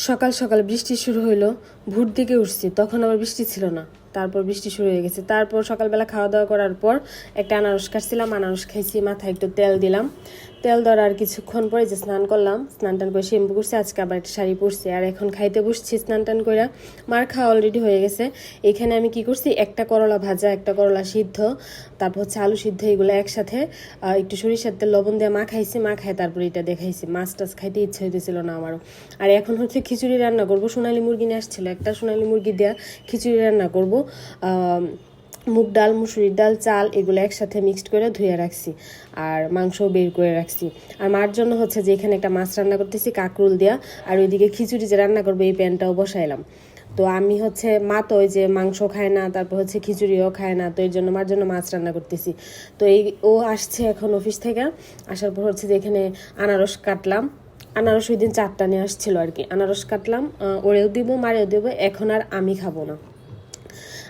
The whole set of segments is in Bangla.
সকাল সকাল বৃষ্টি শুরু হইলো। ভোর দিকে উঠছি, তখন আবার বৃষ্টি ছিল না, তারপর বৃষ্টি শুরু হয়ে গেছে। তারপর সকালবেলা খাওয়া দাওয়া করার পর একটা আনারস কাটছিলাম, আনারস খাইছি, মাথায় একটু তেল দিলাম। তেল দেওয়ার আর কিছুক্ষণ পরে যে স্নান করলাম, স্নান টান করে শ্যাম্পু করছি, আজকে আবার একটা শাড়ি পরছি। আর এখন খাইতে বসছি স্নান টান করে। মার খাওয়া অলরেডি হয়ে গেছে। এখানে আমি কি করছি, একটা করলা ভাজা, একটা করলা সিদ্ধ, তারপর হচ্ছে আলু সিদ্ধ, এগুলো একসাথে একটু সরিষার তেল লবণ দিয়ে মাখাইছি, মাখায় তারপরে এটা দেখাইছি। মাছ টাছ খাইতে ইচ্ছে হইতেছিল না আমারও। আর এখন হচ্ছে খিচুড়ি রান্না করব। সোনালী মুরগি নিয়ে আসছিল, একটা সোনালী মুরগি দেওয়া খিচুড়ি রান্না করব। মুগ ডাল, মুসুরির ডাল, চাল এগুলো একসাথে মিক্সড করে ধুয়ে রাখছি, আর মাংস বের করে রাখছি। আর মার জন্য হচ্ছে যে এখানে একটা মাছ রান্না করতেছি কাঁকরোল দেওয়া, আর ওইদিকে খিচুড়ি যে রান্না করবো এই প্যানটাও বসাইলাম। তো আমি হচ্ছে মা তো ওই যে মাংস খায় না, তারপর হচ্ছে খিচুড়িও খায় না, তো এর জন্য মার জন্য মাছ রান্না করতেছি। তো ও আসছে এখন অফিস থেকে, আসার পর হচ্ছে যে এখানে আনারস কাটলাম। আনারস ওই দিন 4টা নিয়ে আসছিল আর কি। আনারস কাটলাম, ওরেও দিব, মারেও দেবো। এখন আর আমি খাবো না।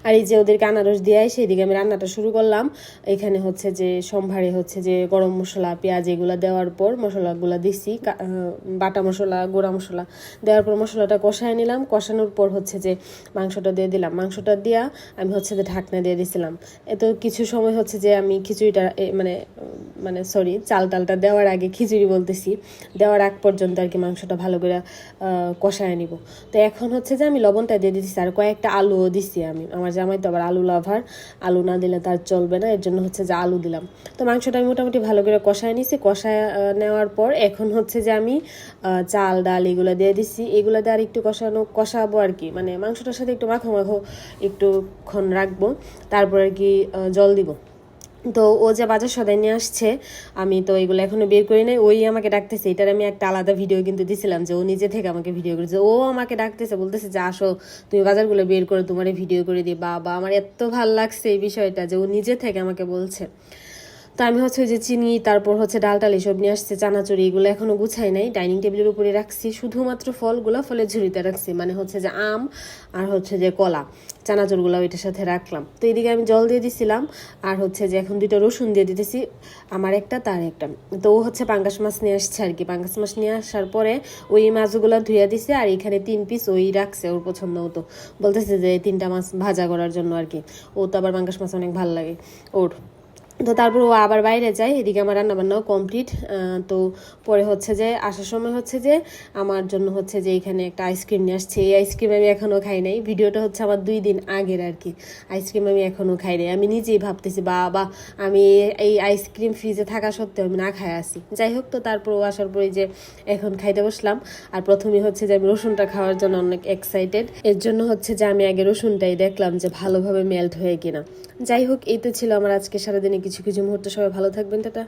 আর এই যে ওদেরকে আনারস দিয়ে সেইদিকে আমি রান্নাটা শুরু করলাম। এখানে হচ্ছে যে সম্ভারে হচ্ছে যে গরম মশলা, পেঁয়াজ এগুলো দেওয়ার পর মশলাগুলো দিছি, বাটা মশলা, গুঁড়া মশলা দেওয়ার পর মশলাটা কষায় নিলাম। কষানোর পর হচ্ছে যে মাংসটা দিয়ে দিলাম। মাংসটা দিয়া আমি হচ্ছে যে ঢাকনা দিয়ে দিছিলাম। এত কিছু সময় হচ্ছে যে আমি খিচুড়িটা মানে মানে সরি চাল টালটা দেওয়ার আগে, খিচুড়ি বলতেছি, দেওয়ার আগ পর্যন্ত আর কি মাংসটা ভালো করে কষায় নিব। তো এখন হচ্ছে যে আমি লবণটা দিয়ে দিচ্ছি, আর কয়েকটা আলুও দিচ্ছি। আমার জামাই তো আবার আলু লাভার, আলু না দিলে তার চলবে না, এর জন্য হচ্ছে যে আলু দিলাম। তো মাংসটা আমি মোটামুটি ভালো করে কষায় নিছি। কষায় নেওয়ার পর এখন হচ্ছে যে আমি চাল ডাল এগুলো দিয়ে দিচ্ছি। এগুলো দিয়ে আর একটু কষাবো আর কি, মানে মাংসটার সাথে একটু মাখো মাখো একটুক্ষণ রাখবো, তারপর আর কি জল দিব। তো ও যে বাজার সদাই নিয়ে আসছে, আমি তো এগুলো এখনো বের করি নাই। ওই আমাকে ডাকতেছে, এটার আমি একটা আলাদা ভিডিও কিন্তু দিছিলাম, যে ও নিজে থেকে আমাকে ভিডিও করেছে। ও আমাকে ডাকতেছে, বলতেছে যে আসো তুমি বাজারগুলো বের করে তোমার ভিডিও করে দিই। বাবা, আমার এত ভাল লাগছে এই বিষয়টা যে ও নিজে থেকে আমাকে বলছে। তো আমি হচ্ছে ওই যে চিনি, তারপর হচ্ছে ডাল টাল এসব নিয়ে আসছে, চানাচুরি এগুলো এখনো গুছাই নাই, ডাইনিং টেবিলের উপরে রাখছি। শুধুমাত্র ফলের ঝুড়িতে রাখছি, মানে হচ্ছে যে আম আর হচ্ছে যে কলা, চানাচুরগুলো ওইটার সাথে রাখলাম। তো এইদিকে আমি জল দিয়ে দিছিলাম, আর হচ্ছে যে এখন 2টা রসুন দিয়ে দিতেছি, আমার একটা তার একটা। তো ও হচ্ছে পাঙ্গাস মাছ নিয়ে আসছে আর কি। পাঙ্গাস মাছ নিয়ে আসার পরে ওই মাছগুলো ধুয়ে দিছে, আর এখানে 3 পিস ওই রাখছে ওর পছন্দ মতো। বলতেছে যে 3টা মাছ ভাজা করার জন্য আর কি। ও তো আবার পাঙ্গাস মাছ অনেক ভালো লাগে ওর। তো তারপর ও আবার বাইরে যায়, এদিকে আমার রান্নাবান্নাও কমপ্লিট। তো পরে হচ্ছে যে আসার সময় হচ্ছে যে আমার জন্য হচ্ছে যে এখানে একটা আইসক্রিম নিয়ে আসছে। এই আইসক্রিম আমি এখনও খাই নাই, ভিডিওটা হচ্ছে আমার 2 দিন আগের আর কি। আইসক্রিম আমি এখনও খাই নাই। আমি নিজেই ভাবতেছি বাবা, আমি এই আইসক্রিম ফ্রিজে থাকা সত্ত্বেও আমি না খাই আসি। যাই হোক, তো তারপর ও আসার পরে যে এখন খাইতে বসলাম। আর প্রথমে হচ্ছে যে আমি রসুনটা খাওয়ার জন্য অনেক এক্সাইটেড, এর জন্য হচ্ছে যে আমি আগে রসুনটাই দেখলাম যে ভালোভাবে মেল্ট হয়ে কিনা। যাই হোক, এই তো ছিল আমার আজকে সারাদিনে কিছু কিছু মুহূর্ত। সবাই ভালো থাকবেন, টাটা।